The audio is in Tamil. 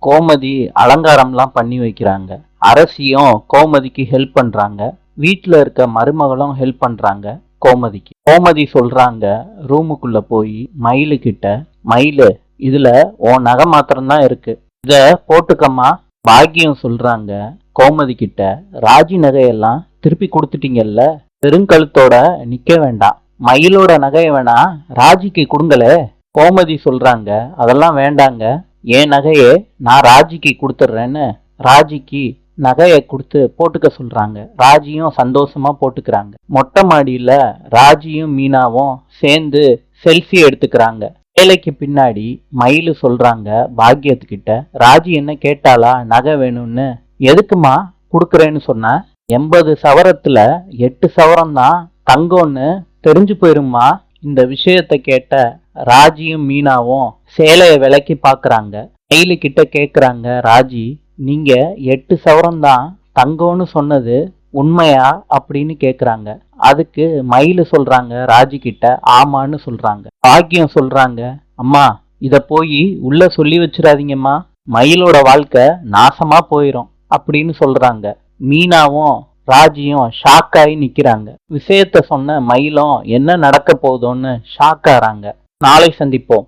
கோமதி அலங்காரம்லாம் பண்ணி வைக்கிறாங்க. அரசியும் கோமதிக்கு ஹெல்ப் பண்றாங்க. வீட்டுல இருக்க மருமகளும் ஹெல்ப் பண்றாங்க கோமதிக்கு. கோமதி சொல்றாங்க ரூமுக்குள்ள போய் மயிலு கிட்ட, மயிலு இதுல உன் நகை மாத்திரம்தான் இருக்கு, இத போட்டுக்கம்மா. பாக்கியம் சொல்றாங்க கோமதி கிட்ட, ராஜி நகையெல்லாம் திருப்பி கொடுத்துட்டீங்கல்ல, பெருங்கழுத்தோட நிக்க வேண்டாம், மயிலோட நகைய வேணா ராஜிக்கு கொடுங்களே. கோமதி சொல்றாங்க அதெல்லாம் வேண்டாங்க, என் நகையே நான் ராஜிக்கு கொடுத்துட்றேன்னு ராஜிக்கு நகையை கொடுத்து போட்டுக்க சொல்றாங்க. ராஜியும் சந்தோஷமா போட்டுக்கிறாங்க. மொட்டை மாடியில ராஜியும் மீனாவும் சேர்ந்து செல்ஃபி எடுத்துக்கிறாங்க. வேலைக்கு பின்னாடி மயிலு சொல்றாங்க பாக்கியத்துக்கிட்ட, ராஜி என்ன கேட்டாளா நகை வேணும்னு? எதுக்குமா கொடுக்குறேன்னு சொன்ன? 80 சவரத்துல 8 சவரம் தான் தங்கம்னு தெரிஞ்சு போயிருமா. இந்த விஷயத்த கேட்ட ராஜியும் மீனாவும் சேலைய விலைக்கு பாக்குறாங்க. மயிலு கிட்ட கேக்குறாங்க ராஜி, நீங்க 8 சவரம் தான் தங்கம்னு சொன்னது உண்மையா அப்படின்னு கேக்குறாங்க. அதுக்கு மயிலு சொல்றாங்க ராஜி கிட்ட, ஆமான்னு சொல்றாங்க. பாக்கியம் சொல்றாங்க, அம்மா இத போய் உள்ள சொல்லி வச்சிடாதீங்கம்மா, மயிலோட வாழ்க்கை நாசமா போயிரும் அப்படின்னு சொல்றாங்க. மீனாவும் ராஜியும் ஷாக்காயி நிக்கிறாங்க. விஷயத்த சொன்ன மயிலும் என்ன நடக்க போகுதோன்னு ஷாக் ஆறாங்க. நாளை சந்திப்போம்.